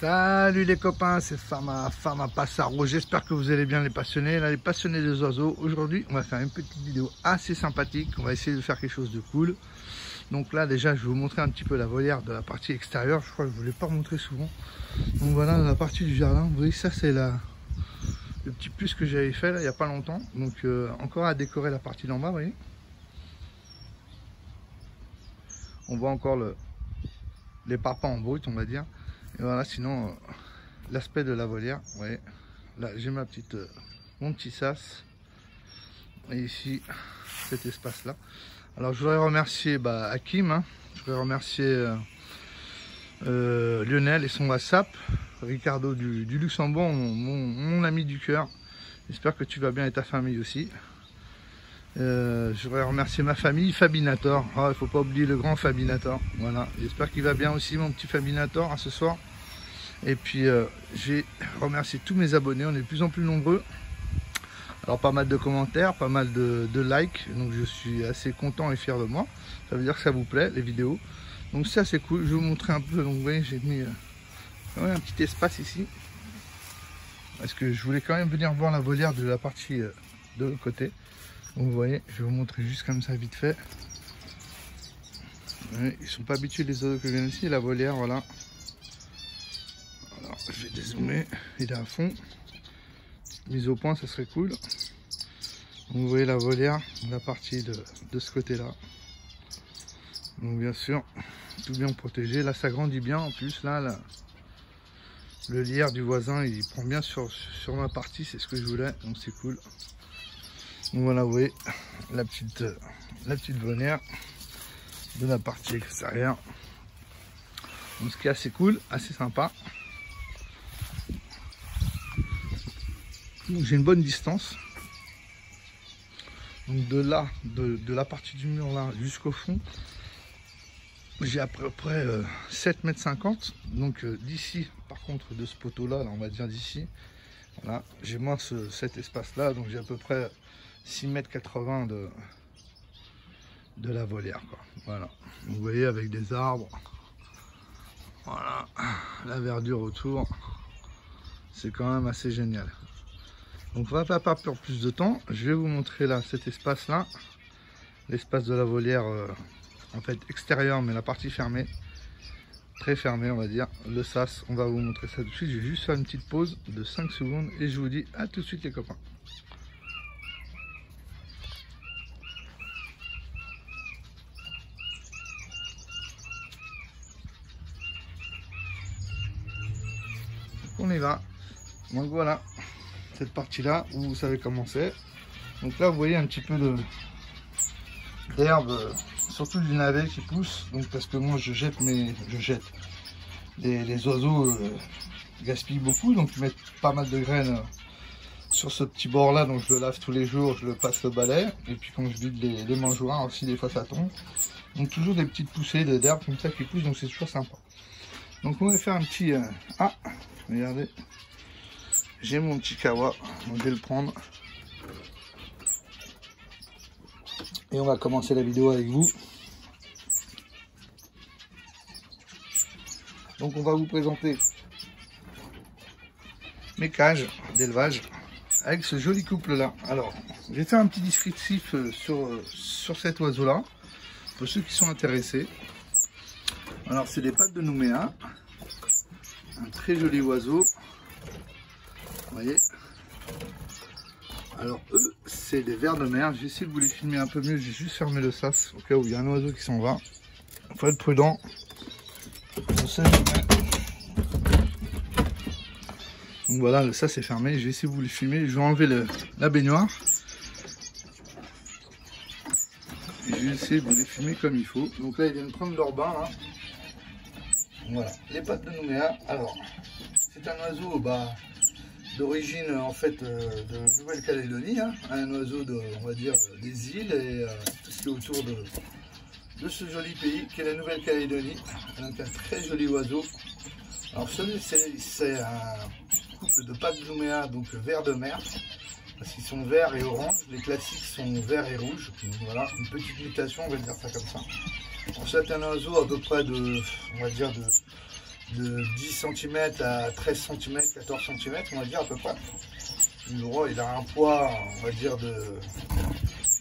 Salut les copains, c'est Fama Passaro. J'espère que vous allez bien les passionnés. Là, les passionnés des oiseaux. Aujourd'hui, on va faire une petite vidéo assez sympathique. On va essayer de faire quelque chose de cool. Donc là, déjà, je vais vous montrer un petit peu la volière de la partie extérieure. Je crois que je ne vous l'ai pas montré souvent. Donc voilà, la partie du jardin. Vous voyez, ça, c'est le petit puce que j'avais fait là, il n'y a pas longtemps. Donc encore à décorer la partie d'en bas, vous voyez. On voit encore les parpaings en brut, on va dire. Et voilà, sinon l'aspect de la volière, vous voyez, là j'ai mon petit sas, et ici cet espace là. Alors je voudrais remercier Hakim, hein. Je voudrais remercier Lionel et son WhatsApp, Ricardo du Luxembourg, mon ami du cœur. J'espère que tu vas bien et ta famille aussi. Je voudrais remercier ma famille, Fabinator. Il ne faut pas oublier le grand Fabinator. Voilà, j'espère qu'il va bien aussi, mon petit Fabinator, hein, ce soir. Et puis j'ai remercié tous mes abonnés, on est de plus en plus nombreux. Alors pas mal de commentaires, pas mal de likes, donc je suis assez content et fier de moi. Ça veut dire que ça vous plaît les vidéos. Donc ça c'est cool, je vais vous montrer un peu. Donc vous voyez, j'ai mis un petit espace ici. Parce que je voulais quand même venir voir la volière de la partie de l'autre côté. Donc vous voyez, je vais vous montrer juste comme ça vite fait. Ouais, ils sont pas habitués les oiseaux que je viens ici, la volière, voilà. Alors je vais dézoomer, il est à fond. Mise au point, ça serait cool. Donc, vous voyez la volière, la partie de ce côté là. Donc bien sûr, tout bien protégé. Là ça grandit bien en plus, là le lierre du voisin il prend bien sur ma partie, c'est ce que je voulais, donc c'est cool. Donc voilà, vous voyez la petite volière de la partie extérieure. Donc ce qui est assez cool, assez sympa. J'ai une bonne distance. Donc de là, de la partie du mur là jusqu'au fond, j'ai à peu près 7,50 m. Donc d'ici, par contre, de ce poteau là, on va dire d'ici, voilà, j'ai moins cet espace là, donc j'ai à peu près 6,80 m de la volière, quoi. Voilà, vous voyez, avec des arbres, voilà, la verdure autour, c'est quand même assez génial. Donc on va pas perdre plus de temps, je vais vous montrer là cet espace là, l'espace de la volière en fait extérieure, mais la partie fermée, très fermée on va dire, le sas. On va vous montrer ça tout de suite. Je vais juste faire une petite pause de 5 secondes et je vous dis à tout de suite les copains. On y va. Donc voilà, cette partie là où vous savez comment c'est. Donc là vous voyez un petit peu d'herbe, surtout du navet qui pousse, donc parce que moi je jette les oiseaux gaspillent beaucoup, donc ils mettent pas mal de graines sur ce petit bord là, donc je le lave tous les jours, je le passe le balai, et puis quand je vide les mangeoires aussi, des fois ça tombe, donc toujours des petites poussées d'herbe comme ça qui poussent, donc c'est toujours sympa. Donc on va faire un petit regardez, j'ai mon petit kawa, donc je vais le prendre et on va commencer la vidéo avec vous. Donc on va vous présenter mes cages d'élevage avec ce joli couple là. Alors j'ai fait un petit descriptif sur cet oiseau là pour ceux qui sont intéressés. Alors c'est des pattes de Nouméa, un très joli oiseau, vous voyez. Alors eux c'est des vers de mer, j'ai essayé de vous les filmer un peu mieux, j'ai juste fermé le sas au cas où il y a un oiseau qui s'en va. Il faut être prudent, je sais jamais. Donc voilà, le sas est fermé, j'ai essayé de vous les filmer, je vais enlever la baignoire. Et je vais essayer de vous les filmer comme il faut. Donc là ils viennent prendre leur bain là. Voilà, les pattes de Nouméa. Alors c'est un oiseau d'origine en fait de Nouvelle-Calédonie, hein. Un oiseau on va dire des îles et tout ce qui est autour de ce joli pays qui est la Nouvelle-Calédonie. Donc un très joli oiseau. Alors celui-ci c'est un couple de pattes de Nouméa, donc vert de mer, parce qu'ils sont verts et orange. Les classiques sont verts et rouges. Donc voilà, une petite mutation, on va dire ça comme ça. Alors c'est un oiseau à peu près de, on va dire de 10 cm à 13 cm, 14 cm, on va dire à peu près. Le roi, il a un poids, on va dire, de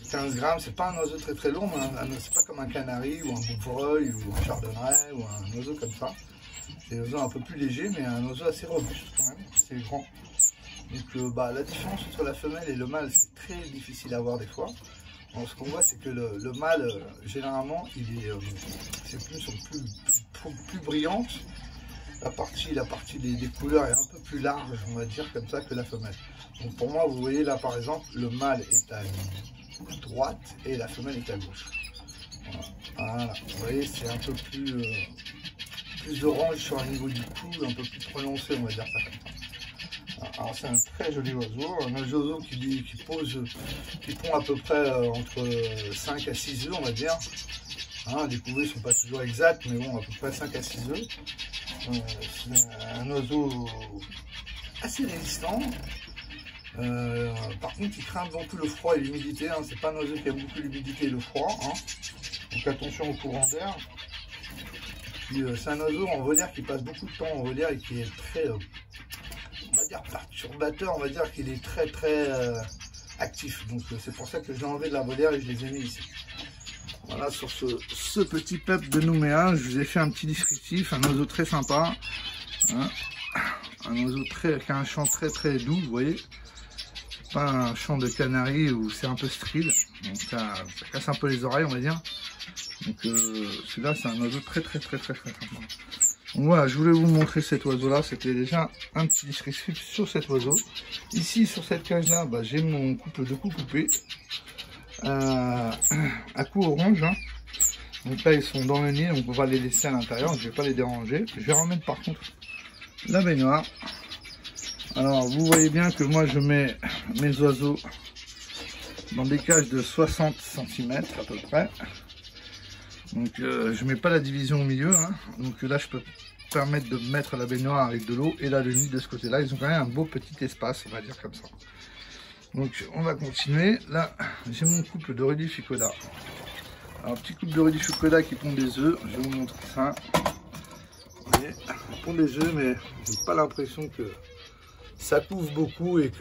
15 grammes. C'est pas un oiseau très très lourd, mais c'est pas comme un canari ou un bouvreuil ou un chardonneret ou un oiseau comme ça. C'est un oiseau un peu plus léger, mais un oiseau assez robuste quand même, c'est grand. Donc la différence entre la femelle et le mâle, c'est très difficile à voir des fois. Alors, ce qu'on voit, c'est que le mâle, généralement, ses plumes sont plus brillantes. La partie des couleurs est un peu plus large, on va dire, comme ça, que la femelle. Donc pour moi, vous voyez là, par exemple, le mâle est à droite et la femelle est à gauche. Voilà. Vous voyez, c'est un peu plus orange sur le niveau du cou, un peu plus prononcé, on va dire ça comme ça. Alors c'est un très joli oiseau, un oiseau qui pond à peu près entre 5 à 6 œufs, on va dire. Les couvées ne sont pas toujours exactes, mais bon, à peu près 5 à 6 œufs. C'est un oiseau assez résistant. Par contre, il craint beaucoup le froid et l'humidité. C'est pas un oiseau qui aime beaucoup l'humidité et le froid. Donc attention au courant d'air. C'est un oiseau en volière qui passe beaucoup de temps en volière et qui est très, on va dire, perturbateur. On va dire qu'il est très actif. Donc c'est pour ça que j'ai enlevé de la volière et je les ai mis ici. Voilà, sur ce petit peuple de Nouméa, je vous ai fait un petit descriptif, un oiseau très sympa, un oiseau qui a un chant très doux, vous voyez, pas un chant de canari où c'est un peu stridé, donc ça casse un peu les oreilles, on va dire. Donc celui-là, c'est un oiseau très sympa. Donc voilà, je voulais vous montrer cet oiseau-là, c'était déjà un petit descriptif sur cet oiseau. Ici, sur cette cage-là, j'ai mon couple de coucoupés. À cou orange, donc là ils sont dans le nid, donc on va les laisser à l'intérieur, je vais pas les déranger. Je vais remettre par contre la baignoire. Alors vous voyez bien que moi je mets mes oiseaux dans des cages de 60 cm à peu près, donc je mets pas la division au milieu, donc là je peux permettre de mettre la baignoire avec de l'eau et là le nid de ce côté là. Ils ont quand même un beau petit espace, on va dire comme ça. Donc on va continuer. Là j'ai mon couple de Rudificoda. Alors petit couple de Rudificoda qui pond des œufs. Je vais vous montrer ça. Vous voyez, ils pondent des œufs, mais j'ai pas l'impression que ça couve beaucoup et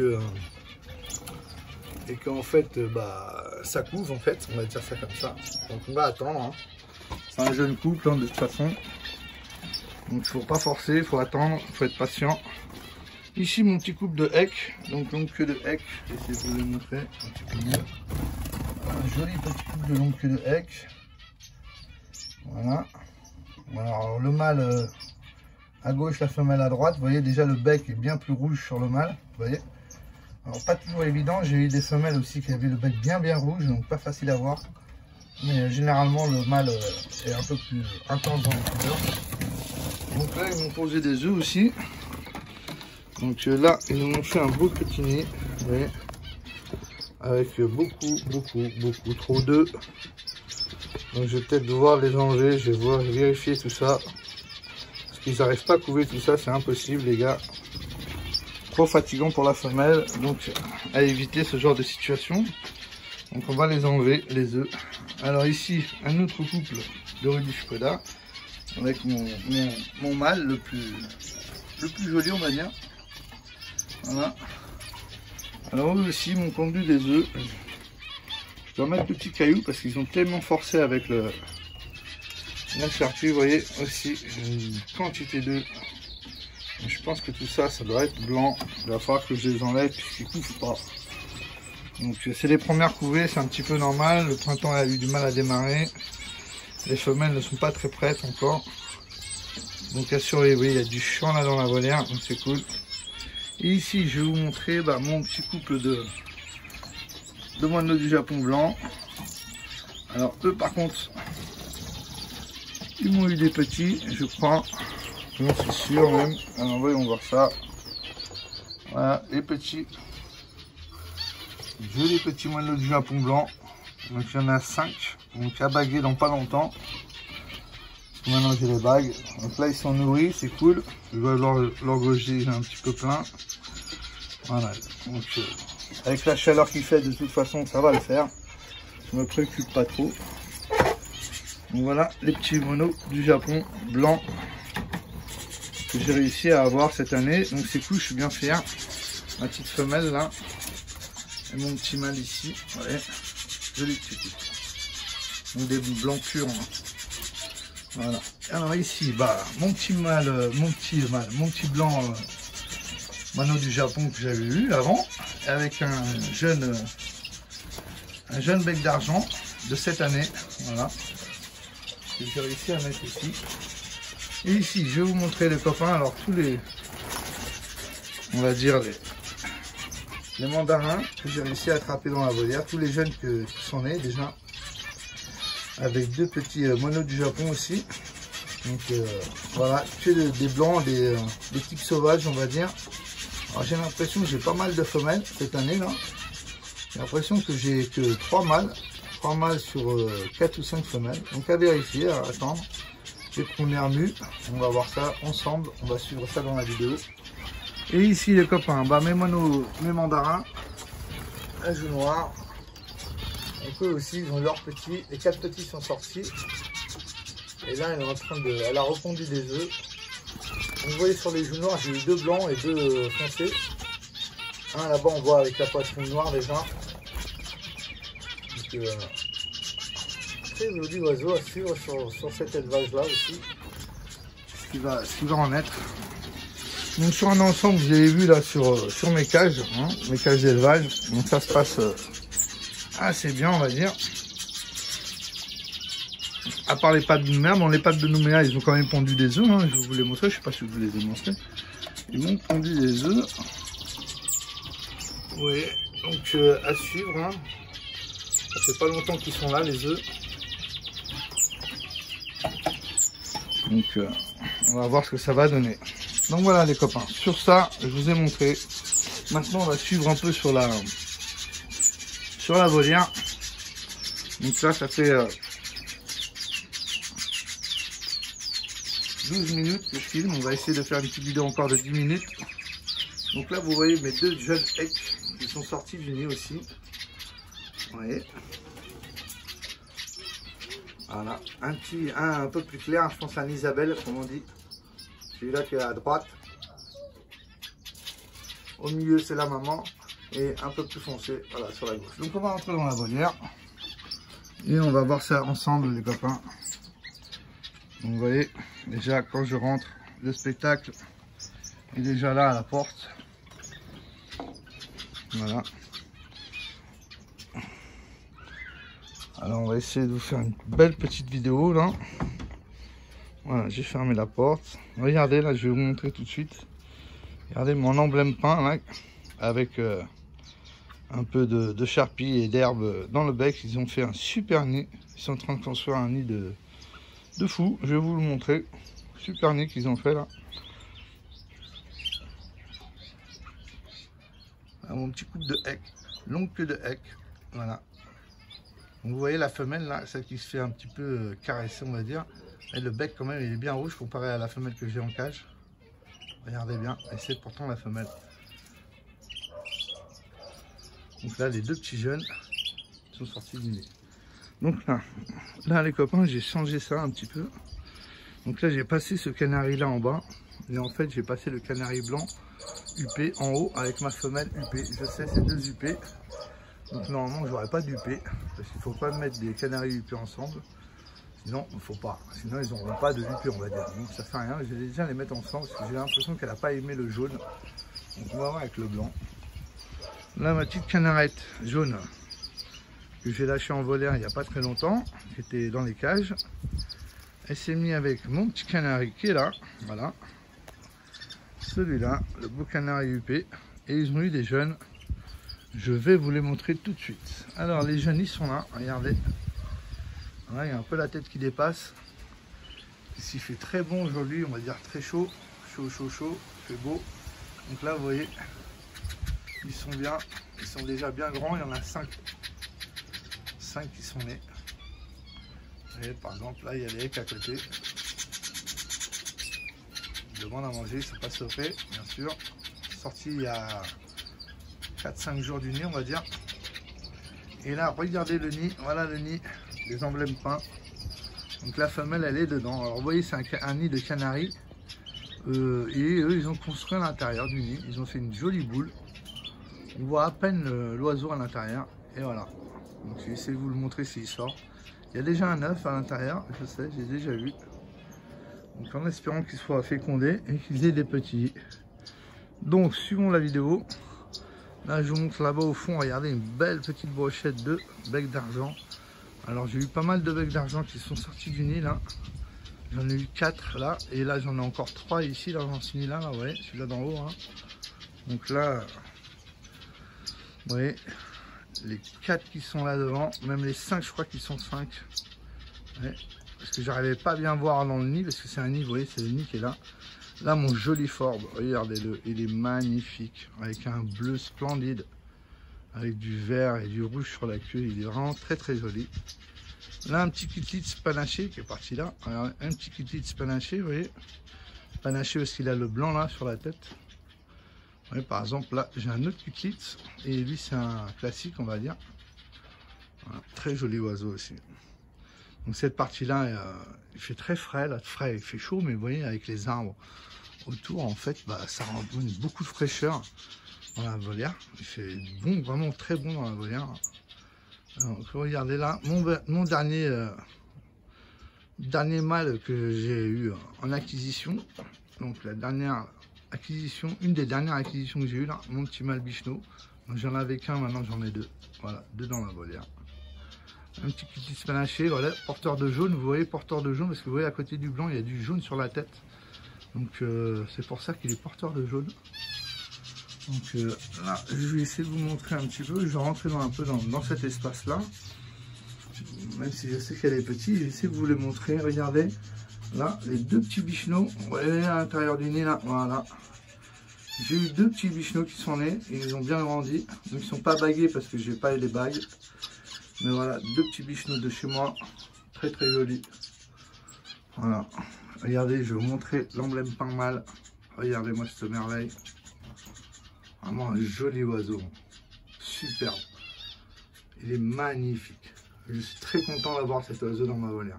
qu'en fait ça couve en fait. On va dire ça comme ça. Donc on va attendre. C'est un jeune couple de toute façon. Donc il faut pas forcer, il faut attendre, il faut être patient. Ici mon petit couple de hec, donc longue queue de hec, j'essaie de vous le montrer un petit peu mieux. Un joli petit couple de longue queue de hec. Voilà. Alors le mâle à gauche, la femelle à droite. Vous voyez déjà le bec est bien plus rouge sur le mâle. Vous voyez. Alors pas toujours évident, j'ai eu des femelles aussi qui avaient le bec bien rouge, donc pas facile à voir. Mais généralement le mâle est un peu plus intense dans les couleurs. Donc là ils m'ont posé des œufs aussi. Donc là, ils nous ont fait un beau petit nid, vous voyez, avec beaucoup trop d'œufs. Donc je vais peut-être devoir les ranger, je vais devoir vérifier tout ça. Parce qu'ils n'arrivent pas à couver tout ça, c'est impossible les gars. Trop fatigant pour la femelle, donc à éviter ce genre de situation. Donc on va les enlever, les œufs. Alors ici, un autre couple de Rudificoda, avec mon mâle le plus joli on va dire. Voilà. Alors eux aussi m'ont pondu des œufs. Je dois mettre le petit caillou parce qu'ils ont tellement forcé avec la charpie. Vous voyez aussi une quantité d'œufs. Je pense que tout ça, ça doit être blanc. Il va falloir que je les enlève puisqu'ils ne couvent pas. Donc c'est les premières couvées, c'est un petit peu normal. Le printemps a eu du mal à démarrer. Les femelles ne sont pas très prêtes encore. Donc à surveiller, vous voyez, il y a du champ là dans la volière, donc c'est cool. Et ici, je vais vous montrer mon petit couple de moineaux du Japon blanc. Alors eux, par contre, ils m'ont eu des petits, je crois. J'en suis sûr même. Alors voyons voir ça. Voilà, les petits. Jolis petits moineaux du Japon blanc. Donc il y en a 5. Donc à baguer dans pas longtemps. Maintenant j'ai les bagues, donc là ils sont nourris, c'est cool. Je vais leur gauger un petit peu plein. Voilà, donc avec la chaleur qu'il fait, de toute façon ça va le faire. Je me préoccupe pas trop. Donc voilà les petits moineaux du Japon blanc. que j'ai réussi à avoir cette année. Donc c'est cool, je suis bien fier. Ma petite femelle là. Et mon petit mâle ici. Ouais. Joli petit. Donc des blancs purs. Hein. Voilà. Alors ici, bah, mon petit blanc mano du Japon que j'avais eu avant, avec un jeune bec d'argent de cette année. Voilà. Que j'ai réussi à mettre ici. Et ici, je vais vous montrer les copains. Alors tous les, on va dire les mandarins que j'ai réussi à attraper dans la volière, tous les jeunes qui sont nés déjà, avec deux petits monos du Japon aussi. Donc voilà, que des blancs, des types sauvages on va dire. Alors j'ai l'impression que j'ai pas mal de femelles cette année là. J'ai l'impression que j'ai que 3 mâles sur 4 ou 5 femelles. Donc à vérifier, à attendre. Dès qu'on est remu, on va voir ça ensemble, on va suivre ça dans la vidéo. Et ici les copains, bah mes mandarins, un joue noir. Donc eux aussi ils ont leurs petits, les 4 petits sont sortis. Et là elle est en train de, elle a repondu des œufs. Donc, vous voyez sur les joues noirs, j'ai eu 2 blancs et 2 foncés. Un là-bas on voit avec la poitrine noire déjà. Donc, très joli oiseau à suivre sur cet élevage là aussi. Ce qui va en être. Donc sur un ensemble, vous avez vu là sur mes cages, hein, mes cages d'élevage. Donc ça se passe assez bien on va dire. À part les pattes de Nouméa, bon les pattes de Nouméa ils ont quand même pondu des œufs, hein, je vais vous les montrer, je sais pas si je vous les ai montrés. Ils m'ont pondu des œufs. Oui, donc à suivre. Hein. Ça fait pas longtemps qu'ils sont là les œufs. Donc on va voir ce que ça va donner. Donc voilà les copains, sur ça je vous ai montré. Maintenant on va suivre un peu sur la volière. Donc là ça fait 12 minutes que je filme, on va essayer de faire une petite vidéo encore de 10 minutes. Donc là vous voyez mes 2 jeunes ecs qui sont sortis du nid aussi. Vous voyez. Voilà, un peu plus clair, je pense à Isabelle comme on dit. Celui-là qui est à droite. Au milieu c'est la maman et un peu plus foncé, voilà, sur la gauche. Donc on va rentrer dans la volière et on va voir ça ensemble les copains. Donc vous voyez, déjà quand je rentre, le spectacle est déjà là à la porte. Voilà. Alors on va essayer de vous faire une belle petite vidéo là. Voilà, j'ai fermé la porte. Regardez là, je vais vous montrer tout de suite. Regardez mon emblème peint là, avec un peu de charpie et d'herbe dans le bec. Ils ont fait un super nid. Ils sont en train de construire un nid de fou. Je vais vous le montrer. Super nid qu'ils ont fait là. Voilà, mon petit couple de hec, longue queue de hec. Voilà. Donc vous voyez la femelle là, celle qui se fait un petit peu caresser on va dire. Et le bec quand même il est bien rouge comparé à la femelle que j'ai en cage. Regardez bien, et c'est pourtant la femelle. Donc là les 2 petits jeunes sont sortis du nid. Donc là les copains j'ai changé ça un petit peu. Donc là j'ai passé ce canari là en bas. Et en fait j'ai passé le canari blanc UP en haut avec ma femelle UP. Je sais c'est 2 UP. Donc normalement j'aurais pas d'UP. Parce qu'il ne faut pas mettre des canaris UP ensemble. Sinon il ne faut pas. Sinon ils n'auront pas de UP on va dire. Donc ça fait rien. Je vais déjà les mettre ensemble parce que j'ai l'impression qu'elle n'a pas aimé le jaune. Donc on va voir avec le blanc. Là ma petite canarette jaune que j'ai lâchée en volière il n'y a pas très longtemps. Qui était dans les cages. Elle s'est mise avec mon petit canari qui est là. Voilà. Celui-là, le beau canari UP. Et ils ont eu des jeunes. Je vais vous les montrer tout de suite. Alors les jeunes ils sont là, regardez. Voilà, il y a un peu la tête qui dépasse. Ici il fait très bon aujourd'hui, on va dire très chaud. Chaud, chaud, chaud, il fait beau. Donc là vous voyez, ils sont bien, ils sont déjà bien grands, il y en a 5. 5 qui sont nés. Et par exemple là il y a les hecks à côté. Ils demandent à manger, ils sont pas sautés, bien sûr. Sorti il y a 4-5 jours du nid on va dire. Et là regardez le nid, voilà le nid, les emblèmes peints. Donc la femelle elle est dedans. Alors vous voyez c'est un nid de canari. Et eux, ils ont construit à l'intérieur du nid. Ils ont fait une jolie boule. On voit à peine l'oiseau à l'intérieur. Et voilà. Donc je vais essayer de vous le montrer s'il sort. Il y a déjà un œuf à l'intérieur, je sais, j'ai déjà vu. Donc en espérant qu'il soit fécondé et qu'ils aient des petits. Donc suivons la vidéo. Là je vous montre là-bas au fond, regardez une belle petite brochette de becs d'argent. Alors j'ai eu pas mal de becs d'argent qui sont sortis du nid là. J'en ai eu 4 là, et là j'en ai encore 3 ici, là dans ce nid là, vous voyez, celui-là d'en haut. Hein. Donc là, vous voyez, les 4 qui sont là devant, même les 5, je crois qu'ils sont 5. Ouais, parce que j'arrivais pas à bien voir dans le nid, parce que c'est un nid, vous voyez, c'est le nid qui est là. Là, mon joli forbe, regardez-le, il est magnifique, avec un bleu splendide, avec du vert et du rouge sur la queue, il est vraiment très très joli. Là, un petit cutlitz panaché qui est parti là. Alors, un petit cutlitz panaché, vous voyez. Panaché parce qu'il a le blanc là sur la tête. Vous voyez, par exemple, là, j'ai un autre cutlitz. Et lui, c'est un classique, on va dire. Voilà, très joli oiseau aussi. Donc, cette partie-là, il fait très frais. Là, frais, il fait chaud, mais vous voyez, avec les arbres autour, en fait, bah, ça donne beaucoup de fraîcheur dans la volière. Il fait bon, vraiment très bon dans la volière. Donc, regardez là, mon dernier mâle que j'ai eu en acquisition. Donc la dernière acquisition, une des dernières acquisitions que j'ai eu là, mon petit mâle bicheno. Donc j'en avais qu'un, maintenant j'en ai 2. Voilà, 2 dans la volière. Un petit cutis panaché, voilà, porteur de jaune. Vous voyez, porteur de jaune, parce que vous voyez à côté du blanc, il y a du jaune sur la tête. Donc c'est pour ça qu'il est porteur de jaune. Donc là, je vais essayer de vous montrer un petit peu. Je vais rentrer un peu dans cet espace-là. Même si je sais qu'elle est petite, je vais essayer de vous les montrer. Regardez, là, les 2 petits bichenots. Vous voyez à l'intérieur du nez, là, voilà. J'ai eu 2 petits bichenots qui sont nés et ils ont bien grandi. Donc ils ne sont pas bagués parce que j'ai pas les bagues. Mais voilà, 2 petits bichenots de chez moi. Très très jolis. Voilà. Regardez, je vais vous montrer l'emblème pain mâle. Regardez-moi cette merveille. Vraiment un joli oiseau, superbe, il est magnifique. Je suis très content d'avoir cet oiseau dans ma volière.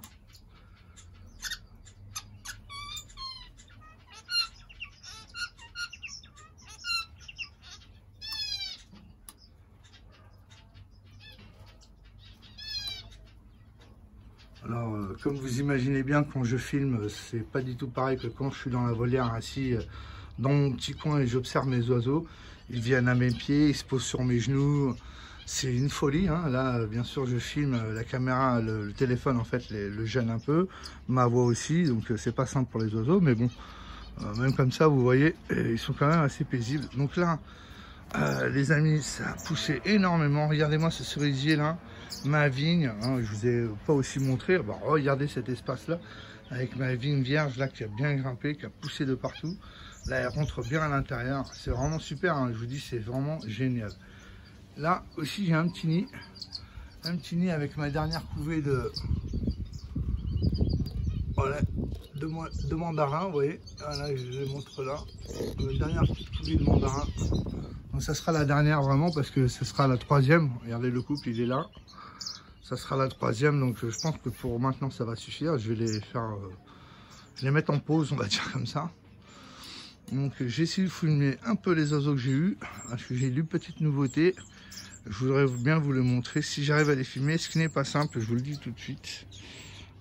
Alors, comme vous imaginez bien, quand je filme, c'est pas du tout pareil que quand je suis dans la volière assis dans mon petit coin et j'observe mes oiseaux. Ils viennent à mes pieds, ils se posent sur mes genoux. C'est une folie. Hein. Là, bien sûr, je filme la caméra, le téléphone, en fait, le gêne un peu. Ma voix aussi, donc c'est pas simple pour les oiseaux. Mais bon, même comme ça, vous voyez, ils sont quand même assez paisibles. Donc là, les amis, ça a poussé énormément. Regardez-moi ce cerisier là, ma vigne. Hein, je vous ai pas aussi montré. Bah, regardez cet espace-là, avec ma vigne vierge là qui a bien grimpé, qui a poussé de partout. Là, elle rentre bien à l'intérieur. C'est vraiment super. Hein. Je vous dis, c'est vraiment génial. Là aussi, j'ai un petit nid. Un petit nid avec ma dernière couvée de... Voilà, de mandarins, vous voyez. Voilà, je les montre là. Ma dernière petite couvée de mandarins. Donc, ça sera la dernière vraiment parce que ce sera la 3e. Regardez, le couple, il est là. Ça sera la 3e. Donc, je pense que pour maintenant, ça va suffire. Je vais les faire... je vais les mettre en pause, on va dire comme ça. Donc j'ai essayé de filmer un peu les oiseaux que j'ai eu parce que j'ai eu une petite nouveauté. Je voudrais bien vous le montrer si j'arrive à les filmer, ce qui n'est pas simple, je vous le dis tout de suite.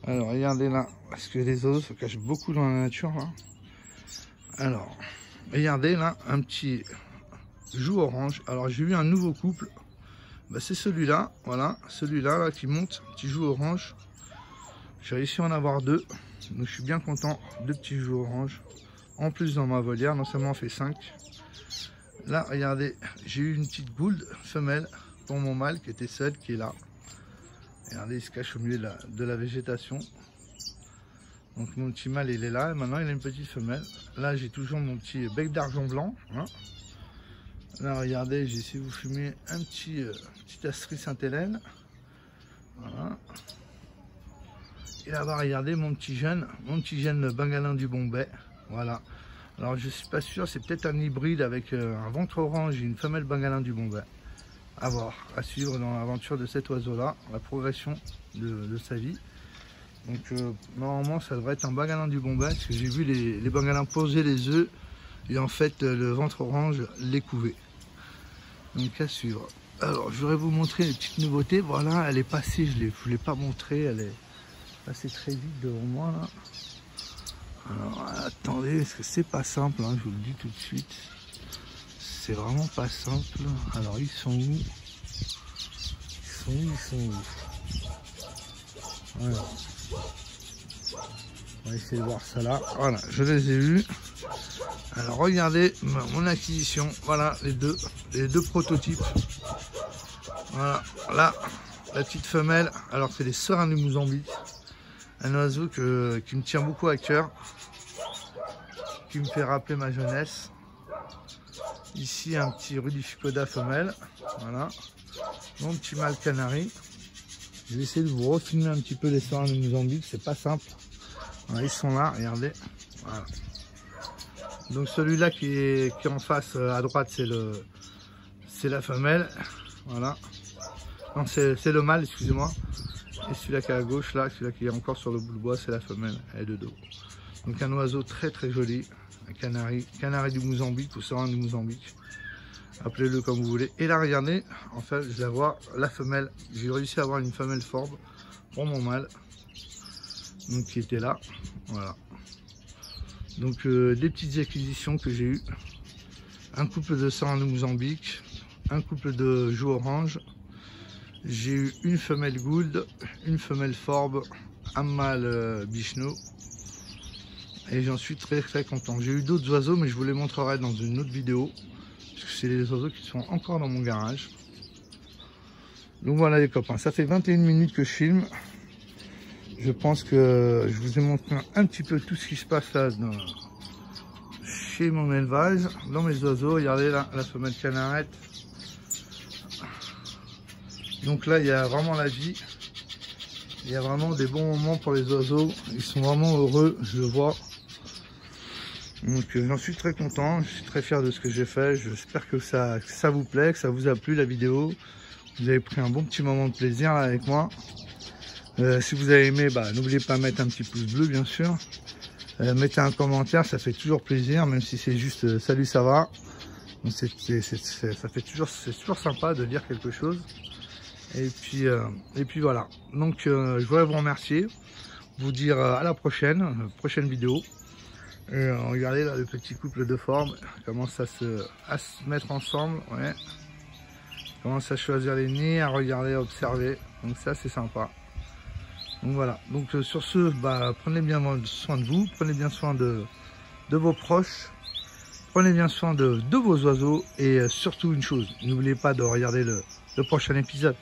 Alors regardez là, parce que les oiseaux se cachent beaucoup dans la nature là. Alors regardez là, un petit joue orange. Alors j'ai eu un nouveau couple, bah, c'est celui-là, voilà, celui-là là, qui monte, petit joue orange. J'ai réussi à en avoir 2, donc je suis bien content. 2 petits joues orange. En plus dans ma volière, non seulement on fait 5. Là, regardez, j'ai eu une petite goulde femelle pour mon mâle qui était seul, qui est là. Regardez, il se cache au milieu de la végétation. Donc mon petit mâle, il est là. Et maintenant, il a une petite femelle. Là, j'ai toujours mon petit bec d'argent blanc. Hein. Là, regardez, j'ai essayé de vous fumer un petit Astris Sainte-Hélène. Voilà. Et là-bas, regardez mon petit jeune bengalin du Bombay. Voilà. Alors je suis pas sûr, c'est peut-être un hybride avec un ventre orange et une femelle bengalin du Bombay. À voir, à suivre dans l'aventure de cet oiseau-là, la progression de sa vie. Donc normalement ça devrait être un bengalin du Bombay, parce que j'ai vu les bengalins poser les œufs et en fait le ventre orange les couver. Donc à suivre. Alors je voudrais vous montrer les petites nouveautés. Voilà, elle est passée, je ne vous l'ai pas montré, elle est passée très vite devant moi là. Alors attendez, parce que c'est pas simple, hein, je vous le dis tout de suite. C'est vraiment pas simple. Alors ils sont où? Ils sont où? Voilà. On va essayer de voir ça là. Voilà, je les ai eus. Alors regardez mon acquisition. Voilà les deux prototypes. Voilà, là, la petite femelle. Alors c'est les serins du Mozambique. Un oiseau qui me tient beaucoup à cœur. Qui me fait rappeler ma jeunesse. Ici un petit rudificoda femelle. Voilà. Mon petit mâle canari. Je vais essayer de vous refilmer un petit peu les serins du Mozambique. C'est pas simple. Voilà, ils sont là, regardez. Voilà. Donc celui-là qui est en face à droite, c'est la femelle. Voilà. Non, c'est le mâle, excusez-moi. Et celui-là qui est à gauche, là, celui-là qui est encore sur le bout de bois, c'est la femelle. Elle est de dos. Donc un oiseau très très joli. Un canari du Mozambique ou serin du Mozambique. Appelez-le comme vous voulez. Et là, regardez, en fait, je la vois, la femelle. J'ai réussi à avoir une femelle forbe pour mon mâle. Donc qui était là. Voilà. Donc des petites acquisitions que j'ai eues. Un couple de serins de Mozambique, un couple de joues orange. J'ai eu une femelle gould, une femelle forbe, un mâle bicheno. Et j'en suis très très content. J'ai eu d'autres oiseaux, mais je vous les montrerai dans une autre vidéo. Parce que c'est les oiseaux qui sont encore dans mon garage. Donc voilà les copains, ça fait 21 minutes que je filme. Je pense que je vous ai montré un petit peu tout ce qui se passe là chez mon élevage, dans mes oiseaux. Regardez là, la femelle canarette. Donc là, il y a vraiment la vie. Il y a vraiment des bons moments pour les oiseaux. Ils sont vraiment heureux, je le vois. Donc j'en suis très content. Je suis très fier de ce que j'ai fait. J'espère que ça vous plaît, que ça vous a plu la vidéo. Vous avez pris un bon petit moment de plaisir là avec moi. Si vous avez aimé, n'oubliez pas de mettre un petit pouce bleu bien sûr. Mettez un commentaire, ça fait toujours plaisir, même si c'est juste salut ça va. C'est toujours sympa de dire quelque chose. Et puis voilà. Donc je voudrais vous remercier, vous dire à la prochaine vidéo. Et regardez là le petit couple de formes commence à se mettre ensemble. Ouais. Commence à choisir les nids, à regarder, à observer. Donc ça c'est sympa. Donc voilà, donc sur ce, prenez bien soin de vous, prenez bien soin de vos proches, prenez bien soin de vos oiseaux et surtout une chose, n'oubliez pas de regarder le prochain épisode.